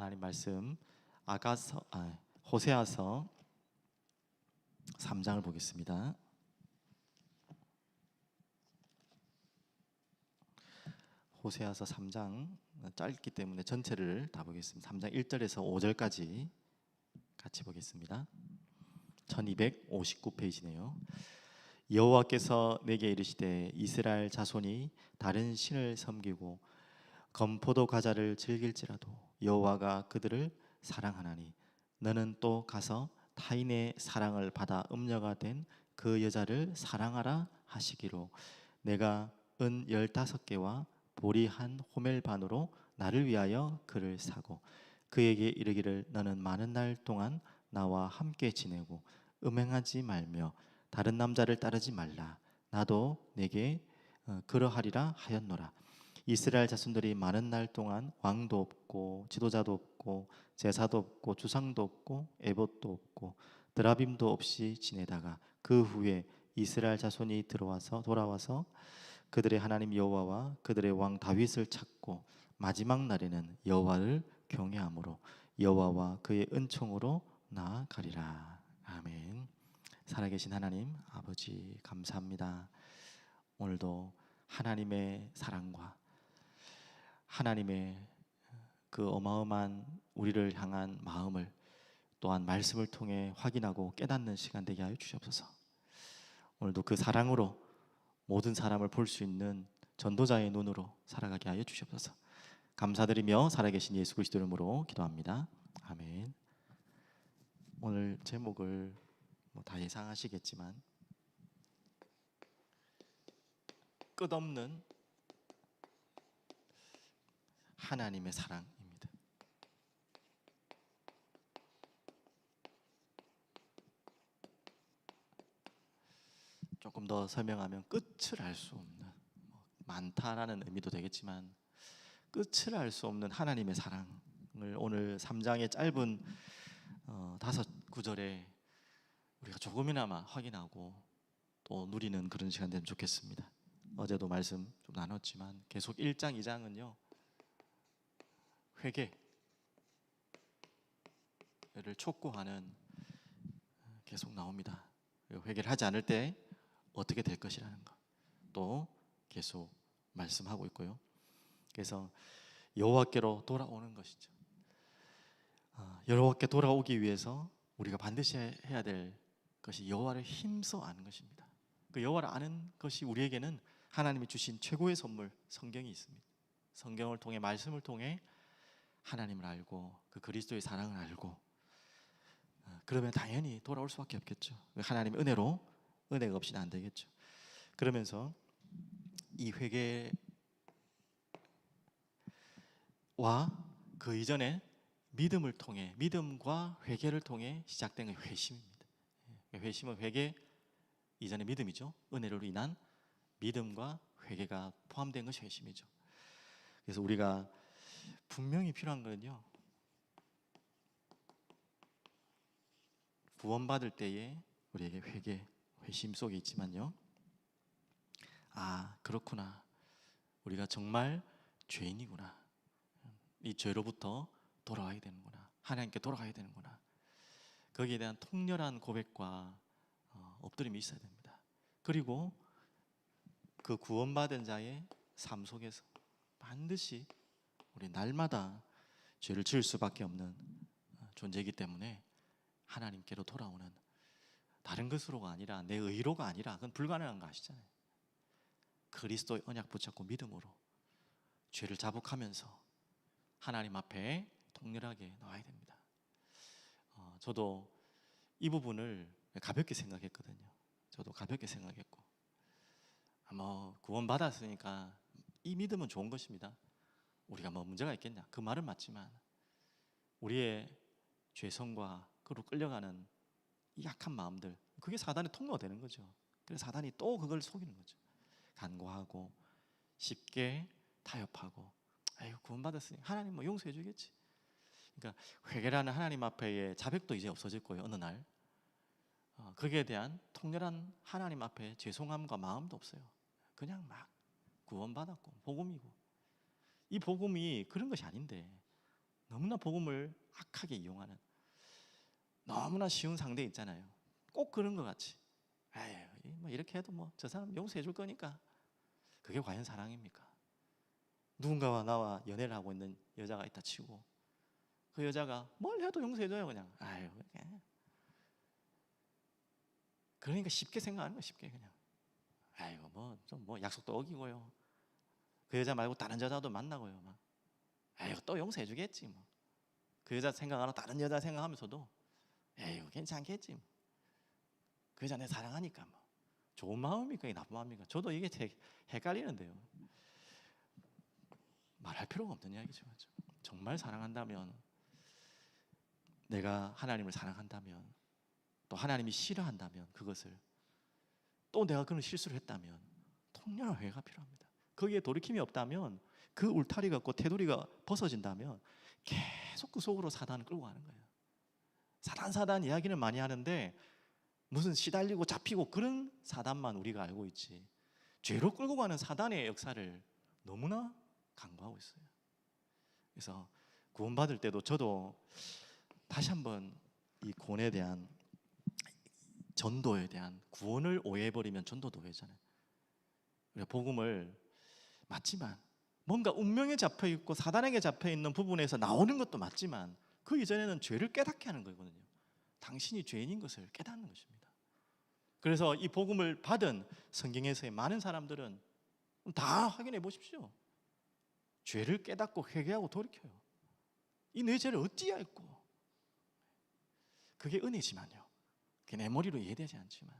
하나님 말씀 호세아서 3장을 보겠습니다. 호세아서 3장 짧기 때문에 전체를 다 보겠습니다. 3장 1절에서 5절까지 같이 보겠습니다. 1259페이지네요. 여호와께서 내게 이르시되 이스라엘 자손이 다른 신을 섬기고 검포도 과자를 즐길지라도 여호와가 그들을 사랑하나니 너는 또 가서 타인의 사랑을 받아 음녀가 된 그 여자를 사랑하라 하시기로 내가 은 15개와 보리 한 호멜 반으로 나를 위하여 그를 사고 그에게 이르기를 너는 많은 날 동안 나와 함께 지내고 음행하지 말며 다른 남자를 따르지 말라. 나도 내게 그러하리라 하였노라. 이스라엘 자손들이 많은 날 동안 왕도 없고 지도자도 없고 제사도 없고 주상도 없고 에봇도 없고 드라빔도 없이 지내다가 그 후에 이스라엘 자손이 돌아와서 그들의 하나님 여호와와 그들의 왕 다윗을 찾고 마지막 날에는 여호와를 경외함으로 여호와와 그의 은총으로 나아가리라. 아멘. 살아계신 하나님 아버지 감사합니다. 오늘도 하나님의 사랑과 하나님의 그 어마어마한 우리를 향한 마음을 또한 말씀을 통해 확인하고 깨닫는 시간 되게 하여 주시옵소서. 오늘도 그 사랑으로 모든 사람을 볼 수 있는 전도자의 눈으로 살아가게 하여 주시옵소서. 감사드리며 살아계신 예수 그리스도 이름으로 기도합니다. 아멘. 오늘 제목을 다 예상하시겠지만 끝없는 하나님의 사랑입니다. 조금 더 설명하면 끝을 알 수 없는, 많다라는 의미도 되겠지만 끝을 알 수 없는 하나님의 사랑을 오늘 3장의 짧은 5구절에 우리가 조금이나마 확인하고 또 누리는 그런 시간 되면 좋겠습니다. 어제도 말씀 좀 나눴지만 계속 1장, 2장은요 회개를 촉구하는 계속 나옵니다. 회개를 하지 않을 때 어떻게 될 것이라는 것 또 계속 말씀하고 있고요. 그래서 여호와께로 돌아오는 것이죠. 여호와께 돌아오기 위해서 우리가 반드시 해야 될 것이 여호와를 힘써 아는 것입니다. 그 여호와를 아는 것이 우리에게는 하나님이 주신 최고의 선물 성경이 있습니다. 성경을 통해 말씀을 통해 하나님을 알고 그 그리스도의 사랑을 알고 그러면 당연히 돌아올 수밖에 없겠죠. 하나님의 은혜로 은혜가 없이는 안 되겠죠. 그러면서 이 회개와 그 이전에 믿음을 통해 믿음과 회개를 통해 시작된 게 회심입니다. 회심은 회개 이전의 믿음이죠. 은혜로 인한 믿음과 회개가 포함된 것이 회심이죠. 그래서 우리가 분명히 필요한 거는요, 구원받을 때에 우리에게 회심 속에 있지만요, 그렇구나, 우리가 정말 죄인이구나, 이 죄로부터 돌아와야 되는구나, 하나님께 돌아가야 되는구나, 거기에 대한 통렬한 고백과 엎드림이 있어야 됩니다. 그리고 그 구원받은 자의 삶 속에서 반드시 우리 날마다 죄를 지을 수밖에 없는 존재이기 때문에 하나님께로 돌아오는, 다른 것으로가 아니라 내 의로가 아니라 그건 불가능한 거 아시잖아요. 그리스도의 언약 붙잡고 믿음으로 죄를 자복하면서 하나님 앞에 통렬하게 나와야 됩니다. 저도 이 부분을 가볍게 생각했거든요. 저도 가볍게 생각했고, 구원 받았으니까 이 믿음은 좋은 것입니다. 우리가 문제가 있겠냐? 그 말은 맞지만 우리의 죄성과 그로 끌려가는 이 약한 마음들, 그게 사단의 통로가 되는 거죠. 그래서 사단이 또 그걸 속이는 거죠. 간과하고 쉽게 타협하고, 구원받았으니 하나님 용서해 주겠지. 그러니까 회개라는 하나님 앞에의 자백도 이제 없어질 거예요. 어느 날 거기에 대한 통렬한 하나님 앞에 죄송함과 마음도 없어요. 그냥 구원받았고 복음이고, 이 복음이 그런 것이 아닌데 너무나 복음을 악하게 이용하는 너무나 쉬운 상대 있잖아요. 꼭 그런 것 같이 에휴 뭐 이렇게 해도 뭐 저 사람 용서해 줄 거니까. 그게 과연 사랑입니까? 누군가와 나와 연애를 하고 있는 여자가 있다 치고 그 여자가 뭘 해도 용서해줘요. 그냥 아유 그냥. 그러니까 쉽게 생각하는 거야. 쉽게 그냥 아이고 뭐 좀 뭐 약속도 어기고요. 그 여자 말고 다른 여자도 만나고요. 막 아이고 또 용서해 주겠지 뭐. 그 여자 생각하나 다른 여자 생각하면서도 에이구 괜찮겠지 뭐. 그 여자 내 사랑하니까 뭐. 좋은 마음입니까? 나쁜 마음입니까? 저도 이게 되게 헷갈리는데요. 말할 필요가 없는 이야기죠. 정말 사랑한다면, 내가 하나님을 사랑한다면, 또 하나님이 싫어한다면, 그것을 또 내가 그런 실수를 했다면 통렬한 회개가 필요합니다. 거기에 돌이킴이 없다면, 그 울타리가 없고 테두리가 벗어진다면 계속 그 속으로 사단을 끌고 가는 거예요. 사단 이야기는 많이 하는데 무슨 시달리고 잡히고 그런 사단만 우리가 알고 있지, 죄로 끌고 가는 사단의 역사를 너무나 강구하고 있어요. 그래서 구원받을 때도 저도 다시 한번 이 구원에 대한, 전도에 대한, 구원을 오해해버리면 전도도 오해잖아요. 우리가 복음을 맞지만 뭔가 운명에 잡혀있고 사단에게 잡혀있는 부분에서 나오는 것도 맞지만 그 이전에는 죄를 깨닫게 하는 거거든요. 당신이 죄인인 것을 깨닫는 것입니다. 그래서 이 복음을 받은 성경에서의 많은 사람들은 다 확인해 보십시오. 죄를 깨닫고 회개하고 돌이켜요. 이 내 죄를 어찌 알고. 그게 은혜지만요, 그게 내 머리로 이해되지 않지만,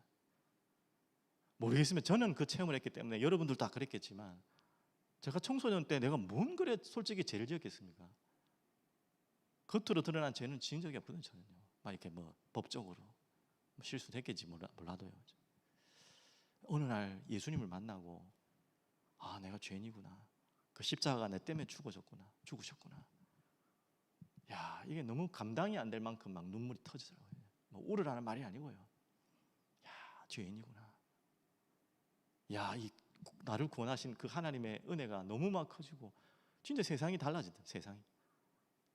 모르겠으면 저는 그 체험을 했기 때문에 여러분들도 다 그랬겠지만, 제가 청소년 때 내가 뭔 그래 솔직히 죄를 지었겠습니까? 겉으로 드러난 죄는 지은 적이 없거든요. 저는요. 막 이렇게 뭐 법적으로 실수도 했겠지 몰라도요. 어느 날 예수님을 만나고, 아 내가 죄인이구나, 그 십자가가 내 때문에 죽으셨구나. 야 이게 너무 감당이 안 될 만큼 막 눈물이 터지더라고요. 뭐 울으라는 말이 아니고요. 야 죄인이구나. 야 이 나를 구원하신 그 하나님의 은혜가 너무 막 커지고, 진짜 세상이 달라진다. 세상이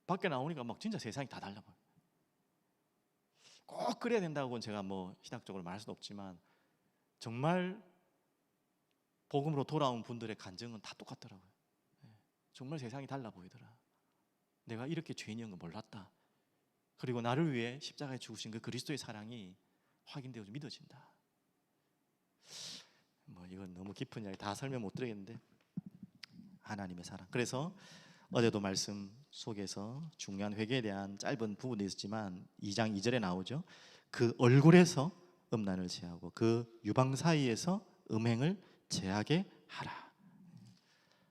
밖에 나오니까 막 진짜 세상이 다 달라 보여요. 꼭 그래야 된다고는 제가 뭐 신학적으로 말할 수는 없지만, 정말 복음으로 돌아온 분들의 간증은 다 똑같더라고요. 정말 세상이 달라 보이더라. 내가 이렇게 죄인인 걸 몰랐다. 그리고 나를 위해 십자가에 죽으신 그 그리스도의 사랑이 확인되어서 믿어진다. 뭐 이건 너무 깊은 이야기 다 설명 못 드리겠는데, 하나님의 사랑. 그래서 어제도 말씀 속에서 중요한 회개에 대한 짧은 부분이 있었지만 2장 2절에 나오죠. 그 얼굴에서 음란을 제하고 그 유방 사이에서 음행을 제하게 하라.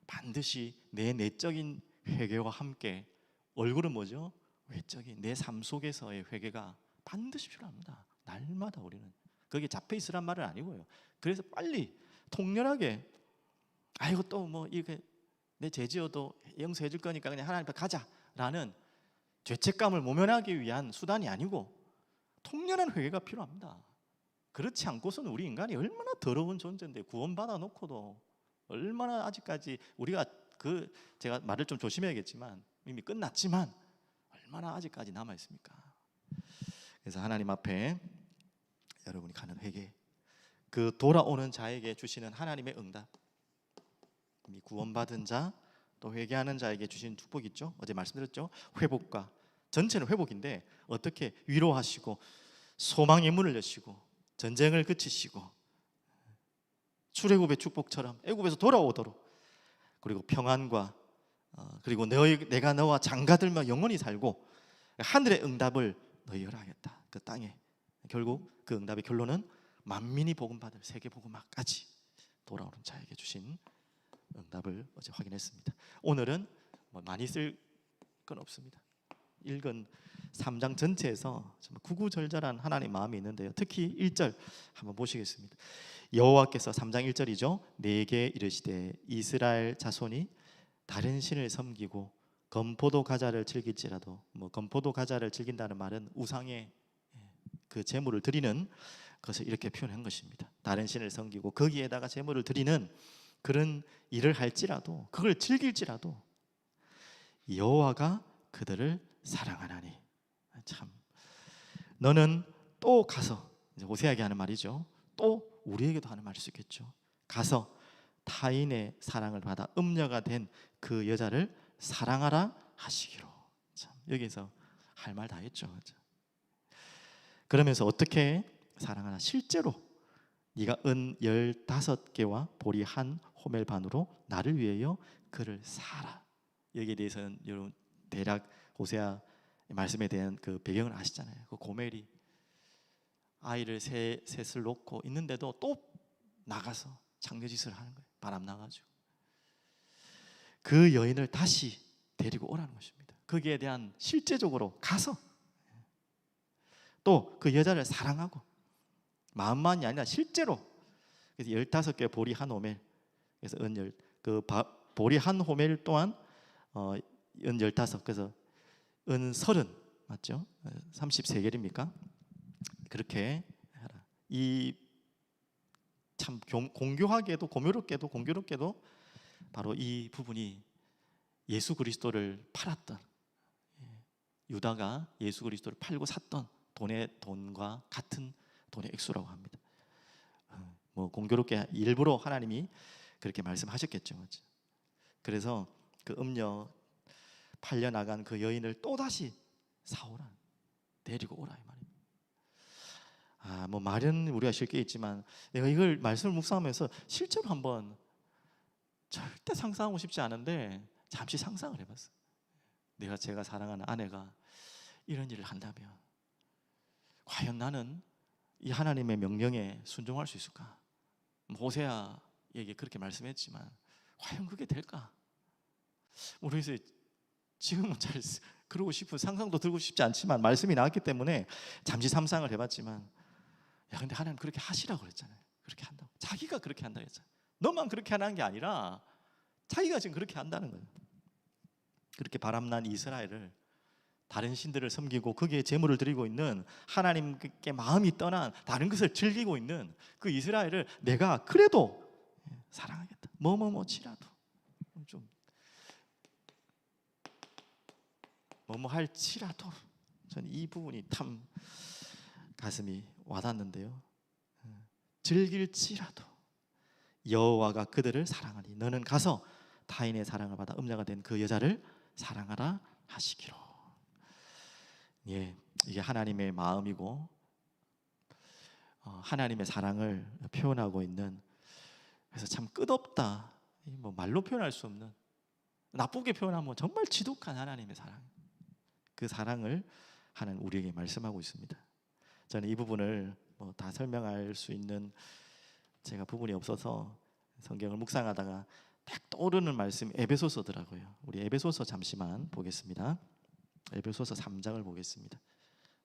반드시 내 내적인 회개와 함께 얼굴은 뭐죠? 외적인 내 삶 속에서의 회개가 반드시 필요합니다. 날마다 우리는 거기에 잡혀 있으란 말은 아니고요. 그래서 빨리 통렬하게, 아이고 또 뭐 이게 내 죄지어도 용서해 줄 거니까 그냥 하나님 앞에 가자라는 죄책감을 모면하기 위한 수단이 아니고 통렬한 회개가 필요합니다. 그렇지 않고서는 우리 인간이 얼마나 더러운 존재인데, 구원받아 놓고도 얼마나 아직까지 우리가 제가 말을 좀 조심해야겠지만 이미 끝났지만 얼마나 아직까지 남아 있습니까? 그래서 하나님 앞에 여러분이 가는 회개, 그 돌아오는 자에게 주시는 하나님의 응답, 이미 구원받은 자 또 회개하는 자에게 주신 축복 있죠. 어제 말씀드렸죠. 회복과, 전체는 회복인데 어떻게 위로하시고 소망의 문을 여시고 전쟁을 그치시고 출애굽의 축복처럼 애굽에서 돌아오도록, 그리고 평안과 그리고 내가 너와 장가들며 영원히 살고 하늘의 응답을 너희가 하겠다. 그 땅에 결국 그 응답의 결론은 만민이 복음받을 세계 복음화까지 돌아오는 자에게 주신 응답을 어제 확인했습니다. 오늘은 뭐 많이 쓸 건 없습니다. 읽은 3장 전체에서 정말 구구절절한 하나님의 마음이 있는데요. 특히 1절 한번 보시겠습니다. 여호와께서 3장 1절이죠. 내게 이르시되 이스라엘 자손이 다른 신을 섬기고 건포도 과자를 즐길지라도, 뭐 건포도 과자를 즐긴다는 말은 우상의 그 제물을 드리는 것을 이렇게 표현한 것입니다. 다른 신을 섬기고 거기에다가 제물을 드리는 그런 일을 할지라도, 그걸 즐길지라도 여호와가 그들을 사랑하나니. 참, 너는 또 가서, 이제 호세아에게 하는 말이죠. 또 우리에게도 하는 말일 수 있겠죠. 가서 타인의 사랑을 받아 음녀가 된 그 여자를 사랑하라 하시기로. 참, 여기서 할 말 다 했죠. 그러면서 어떻게 사랑하나? 실제로 네가 은 15개와 보리 한 호멜 반으로 나를 위하여 그를 사라. 여기에 대해서는 여러분 대략 호세아 말씀에 대한 그 배경을 아시잖아요. 그 고멜이 아이를 셋을 놓고 있는데도 또 나가서 장례짓을 하는 거예요. 바람 나가지고 그 여인을 다시 데리고 오라는 것입니다. 거기에 대한 실제적으로 가서 또 그 여자를 사랑하고 마음만이 아니라 실제로. 그래서 15개 보리 한 호멜, 그래서 보리 한 호멜 또한 은 15, 그래서 은 30 맞죠? 33개입니까? 그렇게 하라. 이 참 공교하게도 공교롭게도 바로 이 부분이 예수 그리스도를 팔았던, 유다가 예수 그리스도를 팔고 샀던 돈과 같은 돈의 액수라고 합니다. 뭐 공교롭게 일부러 하나님이 그렇게 말씀하셨겠죠. 그래서 그 음녀 팔려 나간 그 여인을 또 다시 사오라, 데리고 오라 이 말입니다. 뭐 말은 우리가 쉽게 있지만 내가 이걸 말씀을 묵상하면서 실제로 한번 절대 상상하고 싶지 않은데 잠시 상상을 해봤어요. 제가 사랑하는 아내가 이런 일을 한다면 과연 나는 이 하나님의 명령에 순종할 수 있을까? 호세아에게 그렇게 말씀했지만 과연 그게 될까? 모르겠어요. 지금은 잘 그러고 싶은 상상도 들고 싶지 않지만 말씀이 나왔기 때문에 잠시 상상을 해봤지만, 야 근데 하나님 그렇게 하시라고 그랬잖아요. 그렇게 한다고. 자기가 그렇게 한다고 했잖아요. 너만 그렇게 하는 게 아니라 자기가 지금 그렇게 한다는 거예요. 그렇게 바람난 이스라엘을 다른 신들을 섬기고 거기에 제물을 드리고 있는, 하나님께 마음이 떠난 다른 것을 즐기고 있는 그 이스라엘을 내가 그래도 사랑하겠다. 뭐뭐뭐치라도 좀 뭐뭐 할지라도. 저는 이 부분이 참 가슴이 와닿는데요. 즐길지라도 여호와가 그들을 사랑하니 너는 가서 타인의 사랑을 받아 음녀가 된 그 여자를 사랑하라 하시기로. 예, 이게 하나님의 마음이고 하나님의 사랑을 표현하고 있는, 그래서 참 끝없다, 뭐 말로 표현할 수 없는, 나쁘게 표현하면 정말 지독한 하나님의 사랑, 그 사랑을 하나님 우리에게 말씀하고 있습니다. 저는 이 부분을 뭐 다 설명할 수 있는 제가 부분이 없어서 성경을 묵상하다가 딱 떠오르는 말씀이 에베소서더라고요. 우리 에베소서 잠시만 보겠습니다. 에베소서 3장을 보겠습니다.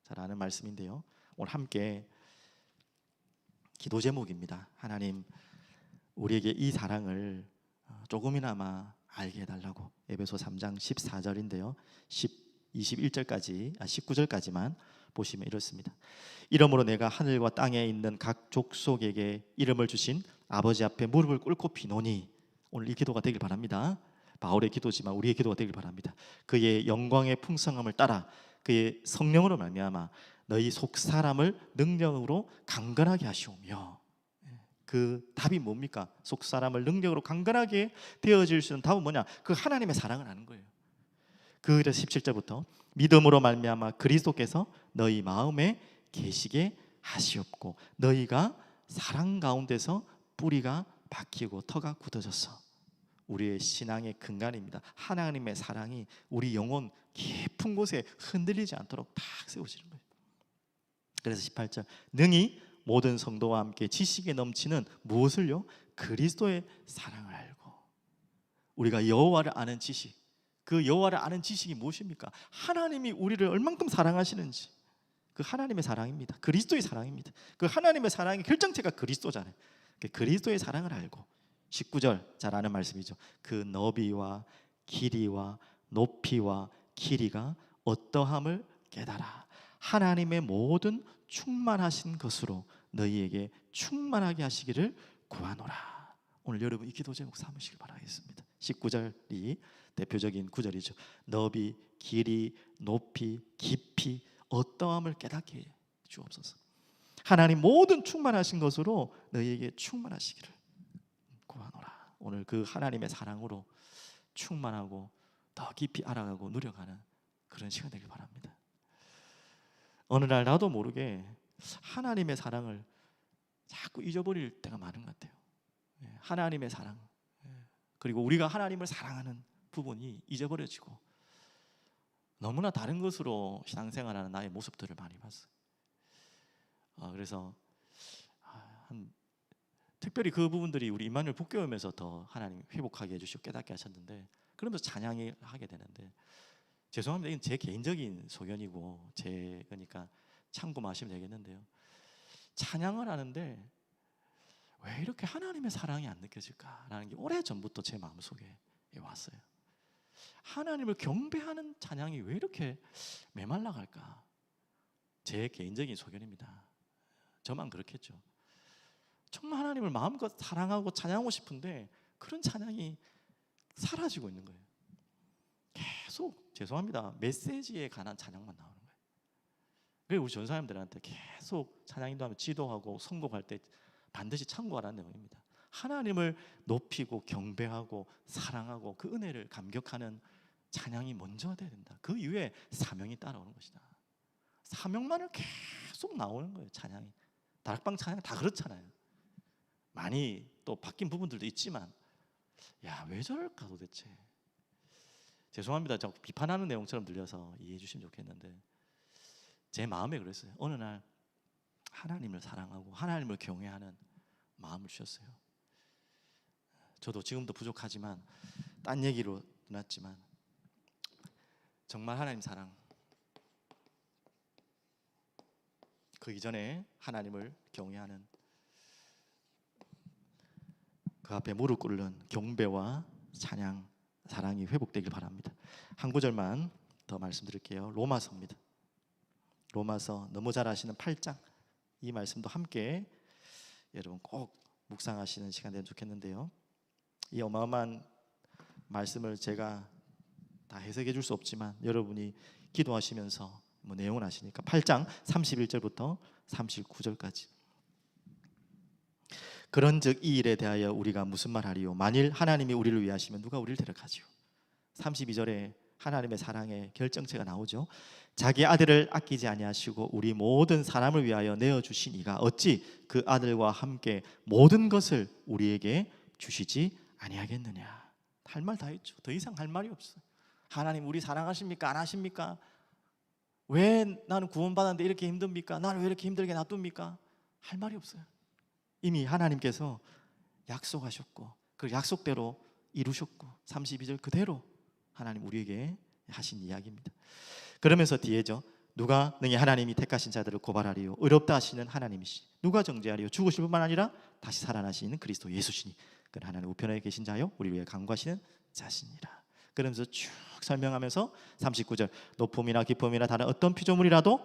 잘 아는 말씀인데요. 오늘 함께 기도 제목입니다. 하나님 우리에게 이 사랑을 조금이나마 알게 해달라고. 에베소 3장 14절인데요 19절까지만 보시면 이렇습니다. 이러므로 내가 하늘과 땅에 있는 각 족속에게 이름을 주신 아버지 앞에 무릎을 꿇고 비노니. 오늘 이 기도가 되길 바랍니다. 바울의 기도지만 우리의 기도가 되길 바랍니다. 그의 영광의 풍성함을 따라 그의 성령으로 말미암아 너희 속 사람을 능력으로 강건하게 하시오며. 그 답이 뭡니까? 속 사람을 능력으로 강건하게 되어질 수 있는 답은 뭐냐? 그 하나님의 사랑을 아는 거예요. 그래서 17절부터 믿음으로 말미암아 그리스도께서 너희 마음에 계시게 하시옵고 너희가 사랑 가운데서 뿌리가 박히고 터가 굳어졌어. 우리의 신앙의 근간입니다. 하나님의 사랑이 우리 영혼 깊은 곳에 흔들리지 않도록 탁 세우시는 거예요. 그래서 18절 능히 모든 성도와 함께 지식에 넘치는 무엇을요? 그리스도의 사랑을 알고. 우리가 여호와를 아는 지식, 그 여호와를 아는 지식이 무엇입니까? 하나님이 우리를 얼만큼 사랑하시는지, 그 하나님의 사랑입니다. 그리스도의 사랑입니다. 그 하나님의 사랑의 결정체가 그리스도잖아요. 그리스도의 사랑을 알고. 19절 잘 아는 말씀이죠. 그 너비와 길이와 높이와 길이가 어떠함을 깨달아 하나님의 모든 충만하신 것으로 너희에게 충만하게 하시기를 구하노라. 오늘 여러분 이 기도 제목 삼으시길 바라겠습니다. 19절이 대표적인 구절이죠. 너비, 길이, 높이, 깊이, 어떠함을 깨닫게 해 주옵소서. 하나님 모든 충만하신 것으로 너희에게 충만하시기를 구하노라. 오늘 그 하나님의 사랑으로 충만하고 더 깊이 알아가고 누려가는 그런 시간 되길 바랍니다. 어느 날 나도 모르게 하나님의 사랑을 자꾸 잊어버릴 때가 많은 것 같아요. 하나님의 사랑, 그리고 우리가 하나님을 사랑하는 부분이 잊어버려지고 너무나 다른 것으로 신앙생활하는 나의 모습들을 많이 봤어요. 그래서 특별히 그 부분들이 우리 임마누엘 북교회에서 더 하나님 회복하게 해주시고 깨닫게 하셨는데, 그러면서 찬양을 하게 되는데, 죄송합니다. 이건 제 개인적인 소견이고 그러니까 참고하시면 되겠는데요. 찬양을 하는데 왜 이렇게 하나님의 사랑이 안 느껴질까라는 게 오래전부터 제 마음속에 왔어요. 하나님을 경배하는 찬양이 왜 이렇게 메말라갈까? 제 개인적인 소견입니다. 저만 그렇겠죠. 정말 하나님을 마음껏 사랑하고 찬양하고 싶은데 그런 찬양이 사라지고 있는 거예요. 계속 죄송합니다. 메시지에 관한 찬양만 나오는 거예요. 그리고 우리 전사님들한테 계속 찬양 인도하면 지도하고 성곡할 때 반드시 참고하라는 내용입니다. 하나님을 높이고 경배하고 사랑하고 그 은혜를 감격하는 찬양이 먼저 돼야 된다. 그 이후에 사명이 따라오는 것이다. 사명만을 계속 나오는 거예요. 찬양이. 다락방 찬양 다 그렇잖아요. 많이 또 바뀐 부분들도 있지만, 야, 왜 저럴까 도대체. 죄송합니다. 저 비판하는 내용처럼 들려서 이해해 주시면 좋겠는데, 제 마음에 그랬어요. 어느 날 하나님을 사랑하고 하나님을 경외하는 마음을 주셨어요. 저도 지금도 부족하지만 딴 얘기로 떠났지만 정말 하나님 사랑, 그 이전에 하나님을 경외하는, 그 앞에 무릎 꿇는 경배와 찬양, 사랑이 회복되길 바랍니다. 한 구절만 더 말씀드릴게요. 로마서입니다. 로마서 너무 잘 아시는 8장, 이 말씀도 함께 여러분 꼭 묵상하시는 시간 되면 좋겠는데요. 이 어마어마한 말씀을 제가 다 해석해 줄 수 없지만 여러분이 기도하시면서 내용을 아시니까 8장 31절부터 39절까지. 그런즉 이 일에 대하여 우리가 무슨 말하리요? 만일 하나님이 우리를 위하시면 누가 우리를 대적하지요? 32절에 하나님의 사랑의 결정체가 나오죠. 자기 아들을 아끼지 아니하시고 우리 모든 사람을 위하여 내어주신 이가 어찌 그 아들과 함께 모든 것을 우리에게 주시지 아니하겠느냐. 할 말 다 했죠. 더 이상 할 말이 없어요. 하나님 우리 사랑하십니까? 안 하십니까? 왜 나는 구원받았는데 이렇게 힘듭니까? 나를 왜 이렇게 힘들게 놔둡니까? 할 말이 없어요. 이미 하나님께서 약속하셨고 그 약속대로 이루셨고 32절 그대로 하나님 우리에게 하신 이야기입니다. 그러면서 뒤에죠. 누가 능히 하나님이 택하신 자들을 고발하리요? 의롭다 하시는 하나님이시. 누가 정죄하리요? 죽으실 뿐만 아니라 다시 살아나시는 그리스도 예수시니 그는 하나님 우편에 계신 자요 우리 위해 간구하시는 자시니라. 그러면서 쭉 설명하면서 39절 높음이나 깊음이나 다른 어떤 피조물이라도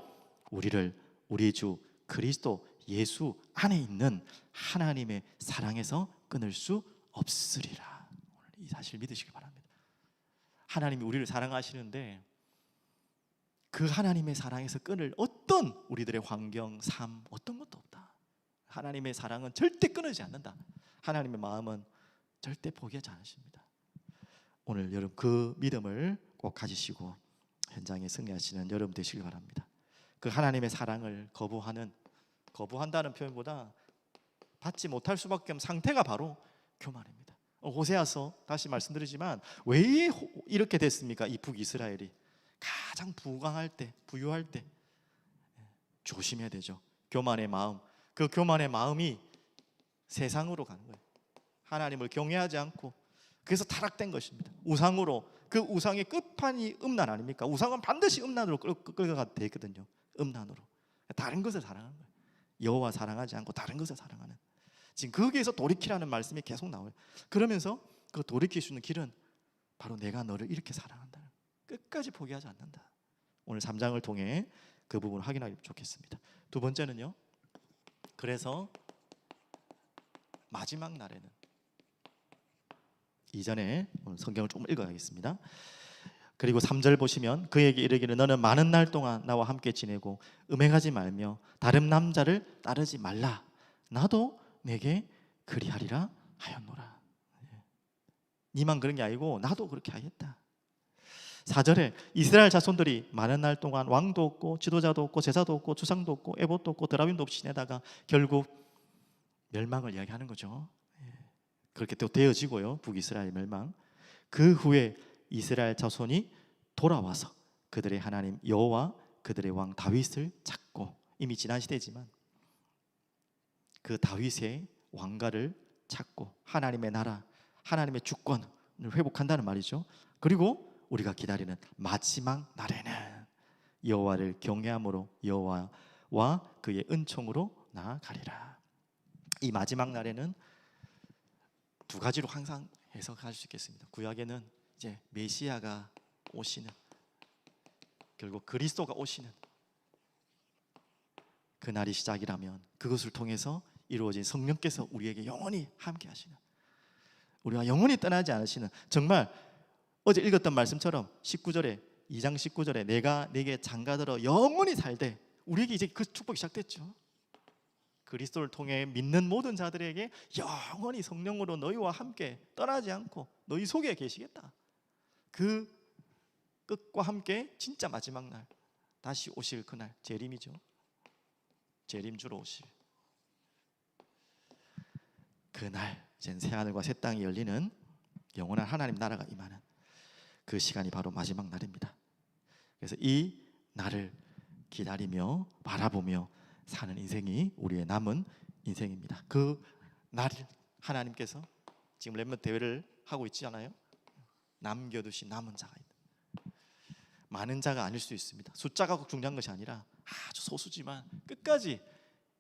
우리를 우리 주 그리스도 예수 안에 있는 하나님의 사랑에서 끊을 수 없으리라. 오늘 이 사실 믿으시기 바랍니다. 하나님이 우리를 사랑하시는데 그 하나님의 사랑에서 끊을 어떤 우리들의 환경, 삶 어떤 것도 없다. 하나님의 사랑은 절대 끊어지지 않는다. 하나님의 마음은 절대 포기하지 않으십니다. 오늘 여러분 그 믿음을 꼭 가지시고 현장에 승리하시는 여러분 되시길 바랍니다. 그 하나님의 사랑을 거부한다는 표현보다 받지 못할 수밖에 없는 상태가 바로 교만입니다. 호세아서 다시 말씀드리지만 왜 이렇게 됐습니까? 이 북이스라엘이 가장 부강할 때, 부유할 때 조심해야 되죠. 교만의 마음, 그 교만의 마음이 세상으로 가는 거예요. 하나님을 경외하지 않고 그래서 타락된 것입니다. 우상으로, 그 우상의 끝판이 음란 아닙니까? 우상은 반드시 음란으로 끌어가도 되거든요. 음란으로 다른 것을 사랑하는 거예요. 여호와 사랑하지 않고 다른 것을 사랑하는, 지금 거기에서 돌이키라는 말씀이 계속 나와요. 그러면서 그 돌이킬 수 있는 길은 바로 내가 너를 이렇게 사랑한다, 끝까지 포기하지 않는다. 오늘 3장을 통해 그 부분을 확인하기 좋겠습니다. 두 번째는요, 그래서 마지막 날에는, 이전에 오늘 성경을 조금 읽어야겠습니다. 그리고 3절 보시면 그에게 이르기를 너는 많은 날 동안 나와 함께 지내고 음행하지 말며 다른 남자를 따르지 말라. 나도 내게 그리하리라 하였노라. 니만 그런 게 아니고 나도 그렇게 하겠다. 4절에 이스라엘 자손들이 많은 날 동안 왕도 없고 지도자도 없고 제사도 없고 주상도 없고 에봇도 없고 드라빔도 없이 지내다가 결국 멸망을 이야기하는 거죠. 그렇게 또 되어지고요. 북이스라엘 멸망. 그 후에 이스라엘 자손이 돌아와서 그들의 하나님 여호와 그들의 왕 다윗을 찾고, 이미 지난 시대지만 그 다윗의 왕가를 찾고 하나님의 나라, 하나님의 주권을 회복한다는 말이죠. 그리고 우리가 기다리는 마지막 날에는 여호와를 경외함으로 여호와와 그의 은총으로 나아가리라. 이 마지막 날에는 두 가지로 항상 해석할 수 있겠습니다. 구약에는 이제 메시아가 오시는, 결국 그리스도가 오시는 그 날이 시작이라면 그것을 통해서 이루어진 성령께서 우리에게 영원히 함께 하시는, 우리가 영원히 떠나지 않으시는, 정말 어제 읽었던 말씀처럼 19절에 2장 19절에 내가 네게 장가들어 영원히 살되, 우리에게 이제 그 축복이 시작됐죠. 그리스도를 통해 믿는 모든 자들에게 영원히 성령으로 너희와 함께 떠나지 않고 너희 속에 계시겠다. 그 끝과 함께 진짜 마지막 날 다시 오실 그날, 재림이죠. 재림주로 오실 그날, 이제 새하늘과 새 땅이 열리는 영원한 하나님 나라가 임하는 그 시간이 바로 마지막 날입니다. 그래서 이 날을 기다리며 바라보며 사는 인생이 우리의 남은 인생입니다. 그 날을 하나님께서 지금 렘넌트 대회를 하고 있지 않아요? 남겨두신 남은 자가 있다. 많은 자가 아닐 수 있습니다. 숫자가 꼭 중요한 것이 아니라 아주 소수지만 끝까지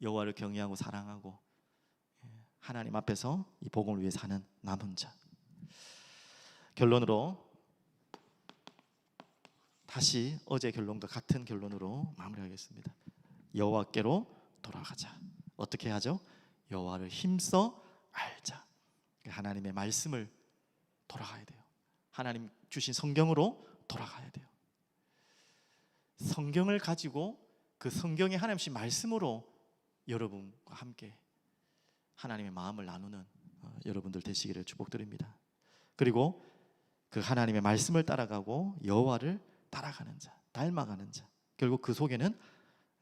여호와를 경외하고 사랑하고 하나님 앞에서 이 복음을 위해 사는 남은 자. 결론으로 다시 어제 결론과 같은 결론으로 마무리하겠습니다. 여호와께로 돌아가자. 어떻게 하죠? 여호와를 힘써 알자. 하나님의 말씀을 돌아가야 돼요. 하나님 주신 성경으로 돌아가야 돼요. 성경을 가지고 그 성경의 하나님 주신 말씀으로 여러분과 함께 하나님의 마음을 나누는 여러분들 되시기를 축복드립니다. 그리고 그 하나님의 말씀을 따라가고 여호와를 따라가는 자, 닮아가는 자, 결국 그 속에는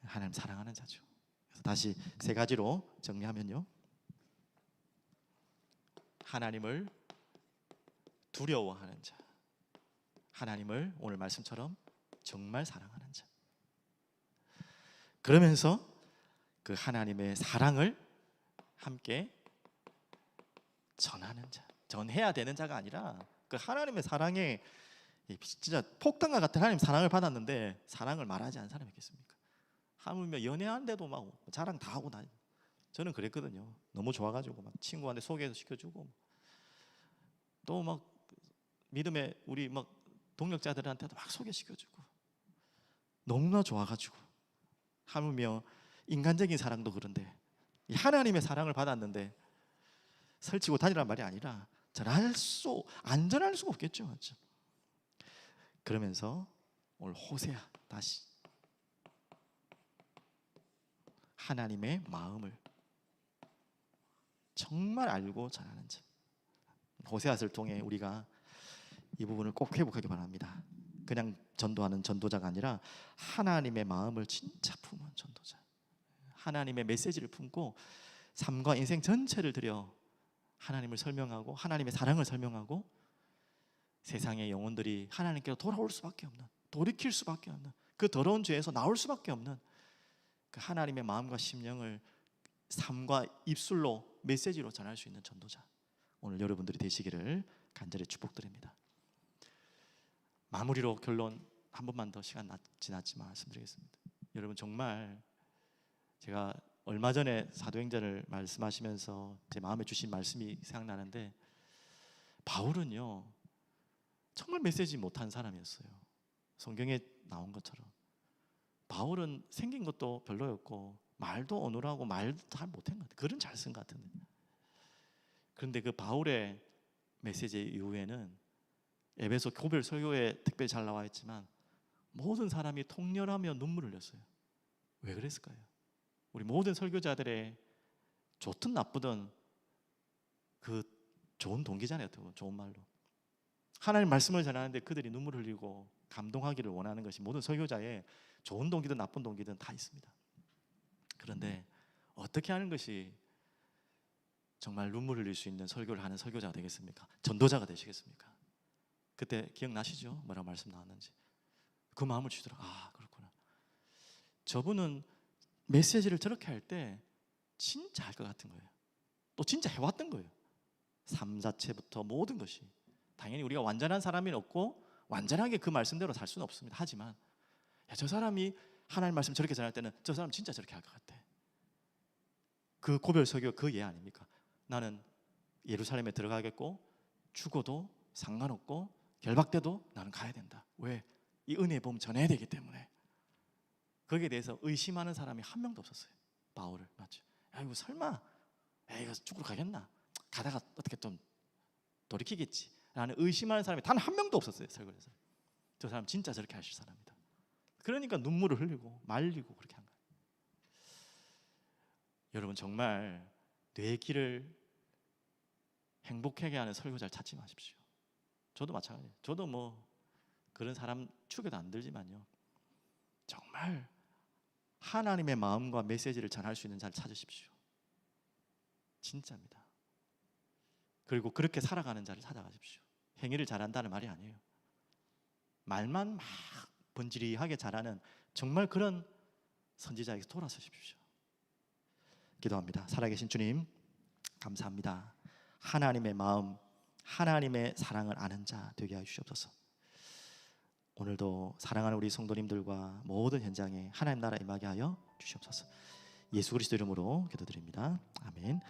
하나님 사랑하는 자죠. 그래서 다시 세 가지로 정리하면요, 하나님을 두려워하는 자, 하나님을 오늘 말씀처럼 정말 사랑하는 자, 그러면서 그 하나님의 사랑을 함께 전하는 자, 전해야 되는 자가 아니라 그 하나님의 사랑에 진짜 폭탄과 같은 하나님 사랑을 받았는데 사랑을 말하지 않은 사람이 있겠습니까? 하물며 연애하는데도 막 자랑 다 하고 다니. 저는 그랬거든요. 너무 좋아가지고 막 친구한테 소개해서 시켜주고, 또 막 믿음의 우리 막 동역자들한테도 막 소개시켜주고, 너무나 좋아가지고. 하물며 인간적인 사랑도 그런데 이 하나님의 사랑을 받았는데 설치고 다니란 말이 아니라 안전할 수가 없겠죠, 맞죠? 그러면서 오늘 호세아 다시 하나님의 마음을 정말 알고 전하는 자, 호세아를 통해 우리가 이 부분을 꼭 회복하기 바랍니다. 그냥 전도하는 전도자가 아니라 하나님의 마음을 진짜 품은 전도자, 하나님의 메시지를 품고 삶과 인생 전체를 들여 하나님을 설명하고 하나님의 사랑을 설명하고 세상의 영혼들이 하나님께로 돌아올 수밖에 없는, 돌이킬 수밖에 없는, 그 더러운 죄에서 나올 수밖에 없는 그 하나님의 마음과 심령을 삶과 입술로 메시지로 전할 수 있는 전도자, 오늘 여러분들이 되시기를 간절히 축복드립니다. 마무리로 결론 한 번만 더 시간 지났지만 말씀드리겠습니다. 여러분, 정말 제가 얼마 전에 사도행전을 말씀하시면서 제 마음에 주신 말씀이 생각나는데, 바울은요 정말 메시지 못한 사람이었어요. 성경에 나온 것처럼 바울은 생긴 것도 별로였고 말도 어눌하고 말도 잘 못한 것 같아요. 글은 잘 쓴 것 같은데, 그런데 그 바울의 메시지 이후에는 에베소 교별 설교에 특별히 잘 나와 있지만 모든 사람이 통렬하며 눈물을 흘렸어요. 왜 그랬을까요? 우리 모든 설교자들의 좋든 나쁘든 그 좋은 동기잖아요. 좋은 말로 하나님 말씀을 전하는데 그들이 눈물을 흘리고 감동하기를 원하는 것이 모든 설교자의 좋은 동기든 나쁜 동기든 다 있습니다. 그런데 어떻게 하는 것이 정말 눈물 흘릴 수 있는 설교를 하는 설교자가 되겠습니까? 전도자가 되시겠습니까? 그때 기억나시죠? 뭐라고 말씀 나왔는지. 그 마음을 주더라. 아, 그렇구나. 저분은 메시지를 저렇게 할 때 진짜 할 것 같은 거예요. 또 진짜 해왔던 거예요. 삶 자체부터 모든 것이. 당연히 우리가 완전한 사람이 없고 완전하게 그 말씀대로 살 수는 없습니다. 하지만 저 사람이 하나님 말씀 저렇게 전할 때는 저 사람 진짜 저렇게 할 것 같아. 그 고별 설교 그 예 아닙니까? 나는 예루살렘에 들어가겠고 죽어도 상관없고 결박돼도 나는 가야 된다. 왜? 이 은혜의 복음 전해야 되기 때문에. 거기에 대해서 의심하는 사람이 한 명도 없었어요. 바울을. 맞죠? 야, 이거 설마 이거 죽으러 가겠나? 가다가 어떻게 좀 돌이키겠지 라는 의심하는 사람이 단 한 명도 없었어요. 설교에서. 저 사람 진짜 저렇게 하실 사람이다. 그러니까 눈물을 흘리고 말리고 그렇게 한 거예요. 여러분 정말 내 길을 행복하게 하는 설교자를 찾지 마십시오. 저도 마찬가지예요. 저도 뭐 그런 사람 축에도 안 들지만요. 정말 하나님의 마음과 메시지를 전할 수 있는 자를 찾으십시오. 진짜입니다. 그리고 그렇게 살아가는 자를 찾아가십시오. 행위를 잘한다는 말이 아니에요. 말만 막 번지르하게 잘하는 정말 그런 선지자에게 돌아서십시오. 기도합니다. 살아계신 주님 감사합니다. 하나님의 마음, 하나님의 사랑을 아는 자 되게 하여 주시옵소서. 오늘도 사랑하는 우리 성도님들과 모든 현장에 하나님 나라 임하게 하여 주시옵소서. 예수 그리스도 이름으로 기도드립니다. 아멘.